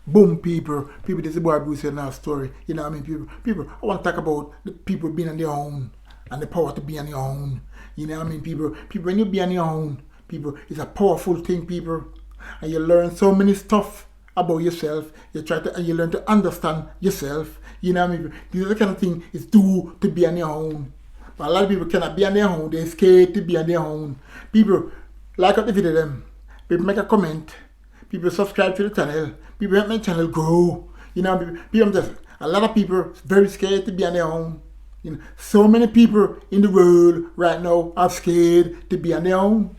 Boom, people. People, this is boy Bruce in our story. You know what I mean? I want to talk about the people being on their own and the power to be on your own. You know what I mean? People, when you be on your own, people, it's a powerful thing, people. And you learn so many stuff about yourself. You learn to understand yourself. You know what I mean? This is the kind of thing it's do to be on your own. But a lot of people cannot be on their own. They're scared to be on their own. People, like up the video them. People make a comment. People subscribe to the channel. People help my channel grow. You know, a lot of people very scared to be on their own. You know, so many people in the world right now are scared to be on their own.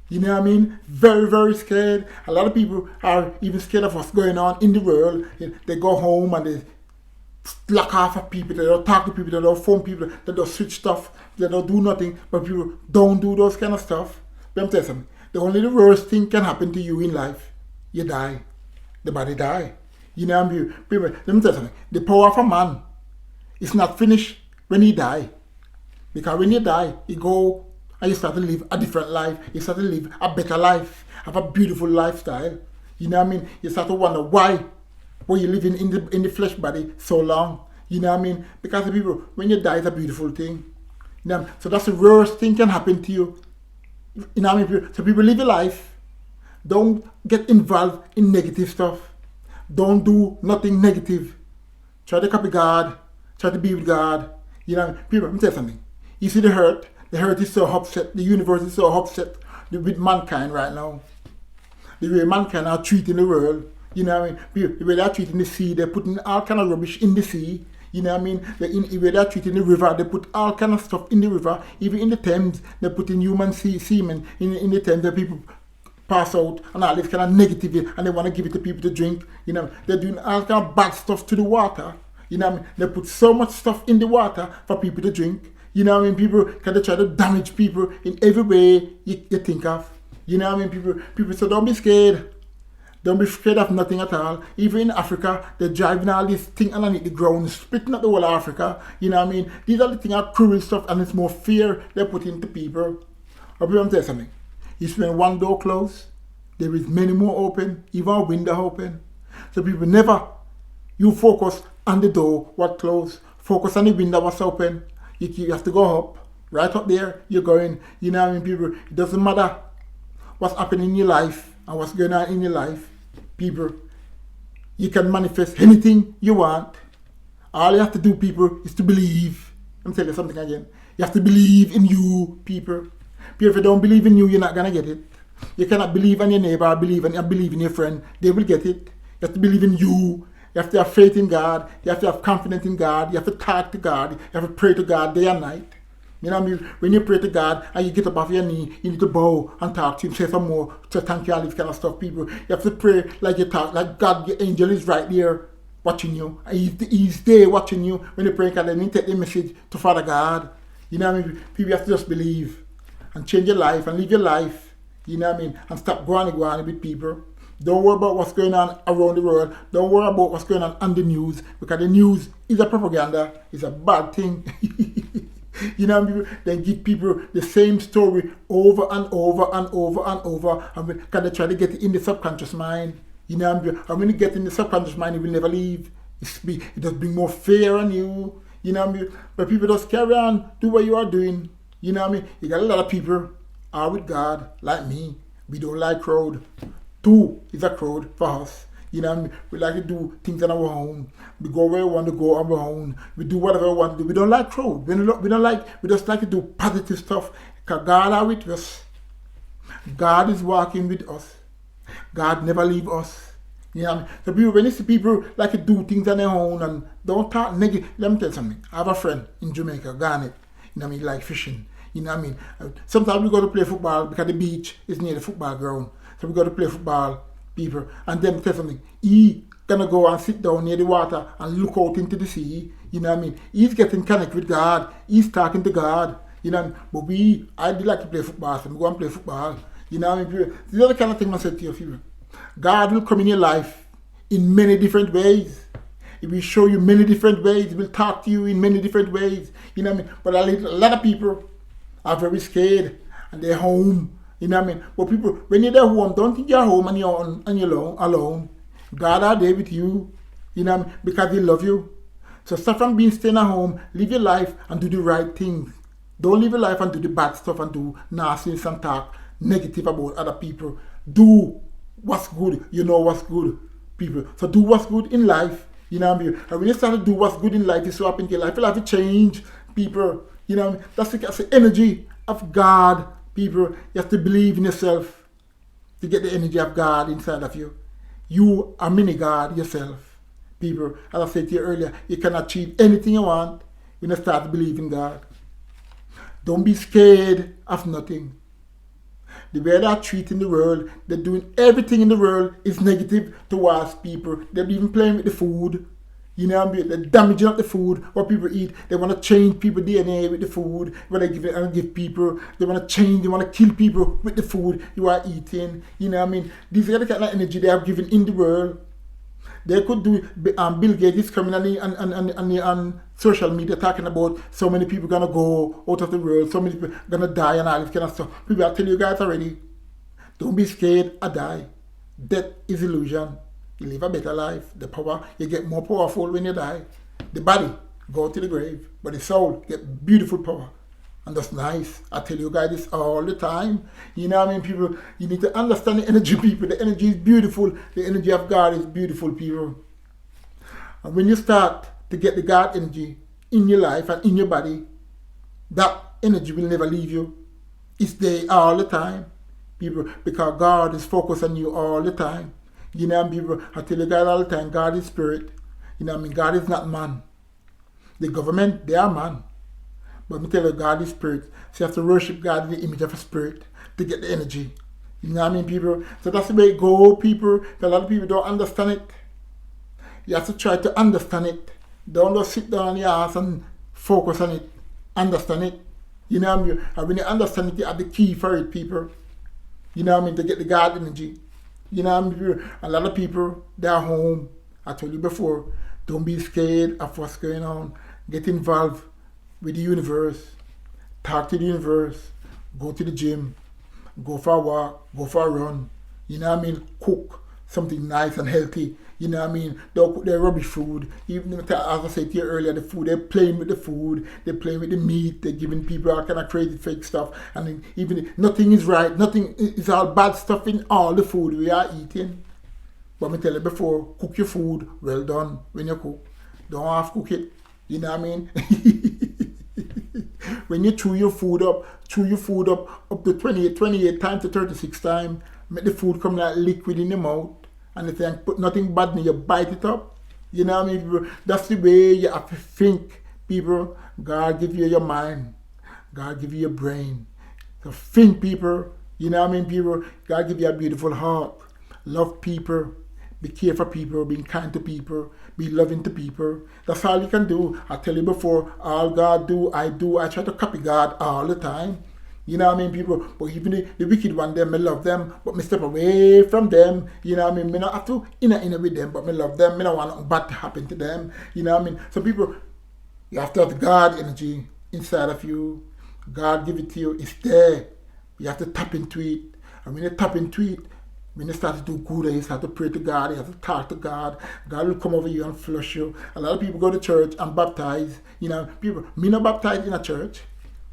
You know what I mean? Very, very scared. A lot of people are even scared of what's going on in the world. You know, they go home and they lock off of people. They don't talk to people. They don't phone people. They don't switch stuff. They don't do nothing. But people don't do those kind of stuff. Let me tell you something. The worst thing can happen to you in life. You die. The body die. You know what I mean? People, let me tell you something. The power of a man is not finished when he die. Because when you die, you go and you start to live a different life. You start to live a better life. Have a beautiful lifestyle. You know what I mean? You start to wonder why were you living in the flesh body so long. You know what I mean? Because the people, when you die, it's a beautiful thing. You know, so that's the worst thing can happen to you. You know what I mean? So people live your life. Don't get involved in negative stuff. Don't do nothing negative. Try to copy God. Try to be with God. You know, people, let me tell you something. You see the hurt. The hurt is so upset. The universe is so upset with mankind right now. The way mankind are treating the world. You know what I mean? The way they're treating the sea. They're putting all kind of rubbish in the sea. You know what I mean? The way they're treating the river. They put all kind of stuff in the river. Even in the Thames, they're putting human semen in the Thames. That people pass out and all this kind of negativity, and they want to give it to people to drink. You know, they're doing all kind of bad stuff to the water. You know what I mean? They put so much stuff in the water for people to drink. You know what I mean? People kind of try to damage people in every way you think of. You know what I mean? People, so don't be scared. Don't be scared of nothing at all. Even in Africa, they're driving all these things underneath the ground, splitting up the whole of Africa. You know what I mean? These are the things are cruel stuff, and it's more fear they put into people. But people, I'm tell you something. You spend one door closed, there is many more open, even a window open. So people you focus on the door, what closed. Focus on the window, what's open. You have to go up. Right up there, you're going. You know what I mean, people? It doesn't matter what's happening in your life and what's going on in your life. People, you can manifest anything you want. All you have to do, people, is to believe. I'm telling you something again. You have to believe in you, people. People, if you don't believe in you, you're not going to get it. You cannot believe in your neighbor or believe in your friend. They will get it. You have to believe in you. You have to have faith in God. You have to have confidence in God. You have to talk to God. You have to pray to God day and night. You know what I mean? When you pray to God and you get up off your knee, you need to bow and talk to Him, say some more, to thank you, all this kind of stuff, people. You have to pray like you talk, like God, your angel is right there watching you. And he's there watching you when you pray, and then you take the message to Father God. You know what I mean? People have to just believe and change your life and live your life. You know what I mean? And stop going with people. Don't worry about what's going on around the world. Don't worry about what's going on the news, because the news is a propaganda. It's a bad thing. You know what I mean? They give people the same story over and over and over and over, and because they try to get it in the subconscious mind. You know what I mean? And when you get in the subconscious mind, it will never leave. It does bring more fear on you. You know what I mean? But people just carry on, do what you are doing. You know what I mean? You got a lot of people are with God, like me. We don't like crowd. Two is a crowd for us. You know what I mean? We like to do things on our own. We go where we want to go on our own. We do whatever we want to do. We don't like crowd. We just like to do positive stuff. Because God are with us. God is walking with us. God never leave us. You know what I mean? So people, when you see people like to do things on their own and don't talk negative. Let me tell you something. I have a friend in Jamaica, Garnet. You know what I mean? Like fishing. You know what I mean? Sometimes we go to play football because the beach is near the football ground. So we go to play football, people. And then tell something. He gonna go and sit down near the water and look out into the sea. You know what I mean? He's getting connected with God. He's talking to God. You know what I mean? But I do like to play football, so we go and play football. You know what I mean? People, the other kind of thing I said to you, people. God will come in your life in many different ways. It will show you many different ways. It will talk to you in many different ways. You know what I mean? But a lot of people are very scared and they're home. You know what I mean? But people, when you're at home, don't think you're home and you're alone. God are there with you, you know what I mean? Because He love you. So start from being staying at home, live your life and do the right things. Don't live your life and do the bad stuff and do nastiness and talk negative about other people. Do what's good. You know what's good, people. So do what's good in life. You know what I mean? And when you start to do what's good in life, it's so up in your life. You'll have to change, people. You know what I mean? That's the energy of God, people. You have to believe in yourself to get the energy of God inside of you. You are mini God yourself, people. As I said to you earlier, you can achieve anything you want when you start to believe in God. Don't be scared of nothing. The way they're treating the world, they're doing everything in the world is negative towards people. They're even playing with the food. You know what I mean? They're damaging up the food, what people eat. They want to change people's DNA with the food. When they give people, they want to change, they want to kill people with the food you are eating. You know what I mean? These are the kind of energy they have given in the world. They could do, Bill Gates is coming on social media talking about so many people going to go out of the world, so many people going to die and all this kind of stuff. People, I tell you guys already, don't be scared or die. Death is illusion. You live a better life. The power, you get more powerful when you die. The body, go to the grave, but the soul, get beautiful power. And that's nice. I tell you guys this all the time. You know what I mean, people? You need to understand the energy, people. The energy is beautiful. The energy of God is beautiful, people. And when you start to get the God energy in your life and in your body, that energy will never leave you. It's there all the time, people, because God is focused on you all the time. You know what I mean, people? I tell you guys all the time, God is spirit. You know what I mean? God is not man. The government, they are man. But me tell you, God is spirit. So you have to worship God in the image of a spirit to get the energy. You know what I mean, people? So that's the way it goes, people. A lot of people don't understand it. You have to try to understand it. Don't just sit down on your ass and focus on it. Understand it. You know what I mean? And when you understand it, you have the key for it, people. You know what I mean? To get the God energy. You know what I mean, people? A lot of people, they're home. I told you before, don't be scared of what's going on. Get involved with the universe, talk to the universe, go to the gym, go for a walk, go for a run, you know what I mean, cook something nice and healthy, you know what I mean, don't cook their rubbish food, even as I said to you earlier, the food, they're playing with the food, they're playing with the meat, they're giving people all kind of crazy fake stuff, and then even nothing is right, nothing is all bad stuff in all the food we are eating. But me tell you before, cook your food well done when you cook, don't half cook it, you know what I mean. When you chew your food up to 28 times to 36 times, make the food come like liquid in your mouth, and if you put nothing bad in you bite it up. You know what I mean, people? That's the way you have to think, people. God give you your mind. God give you your brain. So think, people. You know what I mean, people? God give you a beautiful heart. Love people. Be careful for people, being kind to people, be loving to people. That's all you can do. I tell you before, all God do. I try to copy God all the time. You know what I mean, people? But even the wicked one, them, I love them, but me step away from them. You know what I mean? Me not have to inner with them, but me love them. Me don't want nothing bad to happen to them. You know what I mean? So people, you have to have the God energy inside of you. God give it to you. It's there. You have to tap into it. And when you tap into it, when you start to do good, you start to pray to God, you have to talk to God. God will come over you and flush you. A lot of people go to church and baptize. You know, people, me not baptized in a church.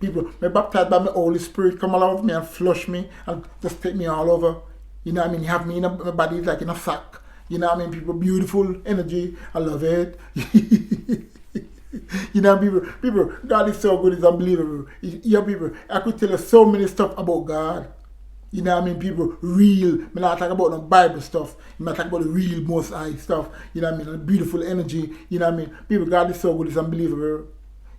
People, me baptized by my Holy Spirit, come along with me and flush me and just take me all over. You know what I mean? You have me in my body like in a sack. You know what I mean? People, beautiful energy. I love it. You know, people, God is so good, it's unbelievable. Yeah, people, I could tell you so many stuff about God. You know what I mean? People, real. I'm not talking about no Bible stuff. I'm not talking about the real Most High stuff. You know what I mean? The beautiful energy. You know what I mean? People, God is so good, it's unbelievable.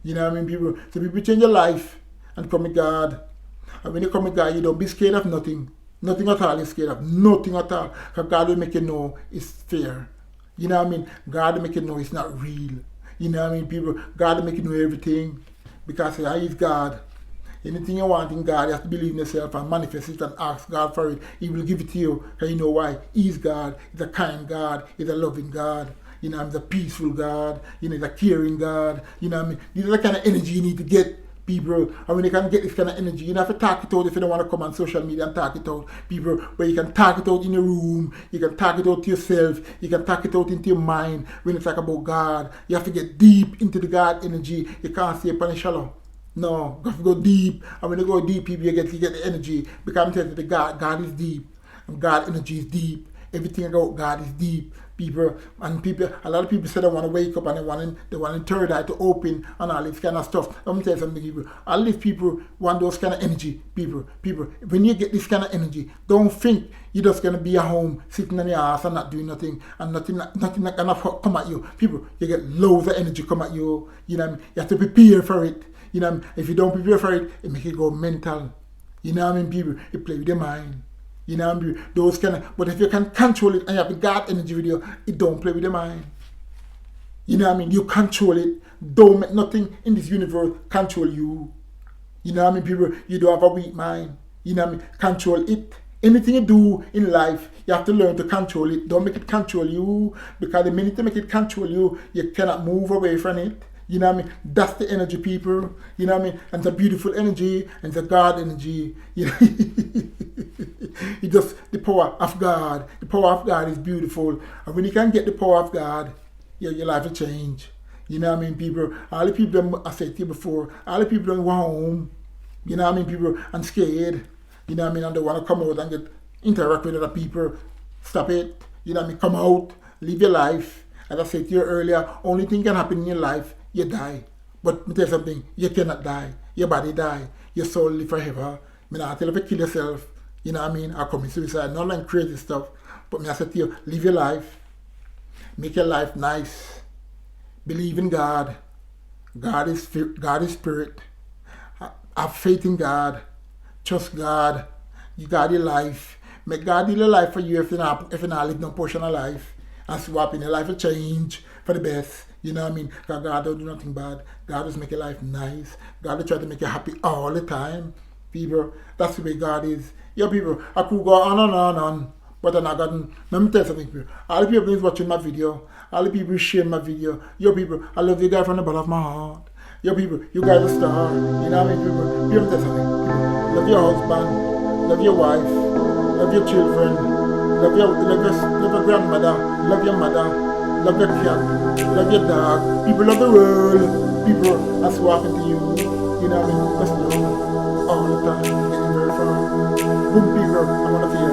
You know what I mean, people? So people change your life and come with God. And when you come with God, you don't be scared of nothing. Nothing at all you're scared of. Nothing at all. Because God will make you know it's fair. You know what I mean? God will make you know it's not real. You know what I mean, people? God will make you know everything. Because He is God. Anything you want in God, you have to believe in yourself and manifest it and ask God for it. He will give it to you. Because you know why? He's God. He's a kind God. He's a loving God. You know, He's a peaceful God. You know, He's a caring God. You know what I mean? These are the kind of energy you need to get People, and when you can get this kind of energy, you don't have to talk it out if you don't want to come on social media and talk it out. People, where you can talk it out in your room, you can talk it out to yourself, you can talk it out into your mind. When you talk about God, you have to get deep into the God energy. You can't stay upon the shallow. No, you have to go deep. And when you go deep, people, you get the energy. Because I'm telling you, God is deep. And God energy is deep. Everything about God is deep. People, a lot of people say they want to wake up and they want third eye to open and all this kind of stuff. Let me tell you something, people. All these people want those kind of energy. People, when you get this kind of energy, don't think you're just gonna be at home sitting on your ass and not doing nothing and nothing not gonna come at you. People, you get loads of energy come at you. You know what I mean? You have to prepare for it. You know what I mean? If you don't prepare for it, it make you go mental. You know what I mean, people? It play with your mind. You know what I mean? Those kind of, but if you can control it and you have the God energy with you, it don't play with your mind. You know what I mean? You control it. Don't make nothing in this universe control you. You know what I mean, people? You don't have a weak mind. You know what I mean? Control it. Anything you do in life, you have to learn to control it. Don't make it control you, because the minute you make it control you, you cannot move away from it. You know what I mean? That's the energy, people. You know what I mean? And it's a beautiful energy, and it's a God energy. You know? It's just the power of God. The power of God is beautiful. And when you can get the power of God, your life will change. You know what I mean, people? All the people that I said to you before, all the people that go home, you know what I mean, people, and scared. You know what I mean? And they want to come out and interact with other people. Stop it. You know what I mean? Come out. Live your life. As I said to you earlier, only thing can happen in your life, you die. But let me tell you something, you cannot die. Your body die. Your soul live forever. I mean, I tell you, if you kill yourself, you know what I mean, or commit suicide, not like crazy stuff. But I say to you, live your life. Make your life nice. Believe in God. God is spirit. Have faith in God. Trust God. You got your life. Make God deal your life for you if you not live no portion of life. And swap in your life will change for the best. You know what I mean? Because God don't do nothing bad. God just make your life nice. God will try to make you happy all the time. People, that's the way God is. Yo, people, I could go on and on and on, but I'm not gotten. Let me tell you something, people. All the people who's watching my video, all the people who share my video, yo, people, I love you guys from the bottom of my heart. Yo, people, you guys are star. You know what I mean, people? Let me tell you something. Love your husband, love your wife, love your children, love your grandmother, love your mother, love your cat, love your dog. People love the world. People, that's what happened to you. You know what I mean? Just love all the time. Getting very far. Boom, people, I want to feel